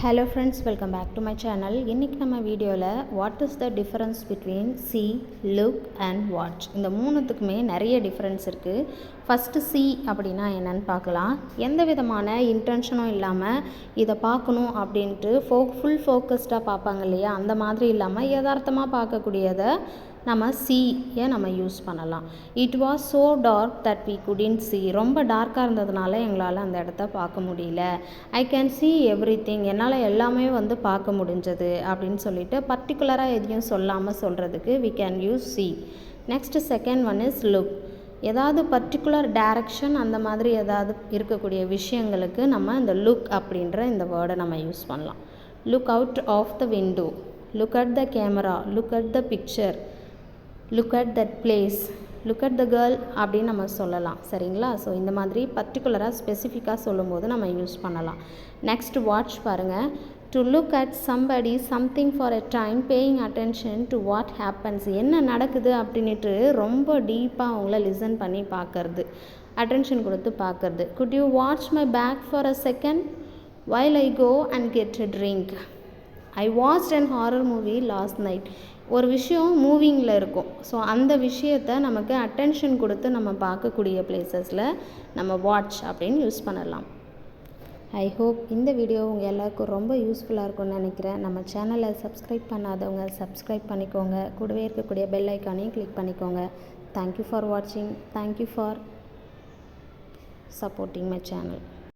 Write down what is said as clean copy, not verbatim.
Hello friends, welcome back to my channel. இன்னைக்கு நம்ம வீடியோவில் what is the difference between see, look and watch இந்த மூணுத்துக்குமே நிறைய difference இருக்குது. ஃபஸ்ட்டு see அப்படின்னா என்னன்னு பார்க்கலாம். எந்த விதமான இன்டென்ஷனும் இல்லாமல் இதை பார்க்கணும் அப்படின்ட்டு ஃபுல் ஃபோக்கஸ்டாக பார்ப்பாங்க இல்லையா, அந்த மாதிரி இல்லாமல் யதார்த்தமாக பார்க்கக்கூடியதை நம்ம சீயை நம்ம யூஸ் பண்ணலாம். It was so dark that we couldn't see. ரொம்ப டார்க்காக இருந்ததுனால எங்களால் அந்த இடத்த பார்க்க முடியல. I can see everything. என்னால் எல்லாமே பார்க்க முடிஞ்சது அப்படின்னு சொல்லிட்டு பர்டிகுலராக எதையும் சொல்லாமல் சொல்கிறதுக்கு we can use see. Next second one is look. ஏதாவது பர்டிகுலர் டைரக்ஷன் அந்த மாதிரி ஏதாவது இருக்கக்கூடிய விஷயங்களுக்கு நம்ம இந்த லுக் அப்படின்ற இந்த வேர்டை நம்ம யூஸ் பண்ணலாம். Look out of the window, look at the camera, look at the picture, look at that place, look at the girl அப்படின்னு நம்ம சொல்லலாம். சரிங்களா? ஸோ இந்த மாதிரி பர்டிகுலராக ஸ்பெசிஃபிக்காக சொல்லும்போது நம்ம யூஸ் பண்ணலாம். நெக்ஸ்ட் வாட்ச் பாருங்கள். To look at somebody something for a time paying attention to what happens. என்ன நடக்குது அப்படின்ட்டு ரொம்ப டீப்பாக அவங்கள லிசன் பண்ணி பார்க்கறது, அட்டென்ஷன் கொடுத்து பார்க்கறது. Could you watch my bag for a second while I go and get a drink. I watched an horror movie last night. ஒரு விஷயம் மூவிங்கில் இருக்கும். ஸோ அந்த விஷயத்தை நமக்கு அட்டென்ஷன் கொடுத்து நம்ம பார்க்கக்கூடிய பிளேசஸில் நம்ம வாட்ச் அப்படின்னு யூஸ் பண்ணலாம். ஐ ஹோப் இந்த வீடியோ உங்கள் எல்லாருக்கும் ரொம்ப யூஸ்ஃபுல்லாக இருக்கும்னு நினைக்கிறேன். நம்ம சேனலை சப்ஸ்கிரைப் பண்ணாதவங்க சப்ஸ்கிரைப் பண்ணிக்கோங்க. கூடவே இருக்கக்கூடிய பெல் ஐக்கானையும் கிளிக் பண்ணிக்கோங்க. தேங்க்யூ ஃபார் வாட்சிங். Thank you for supporting my channel.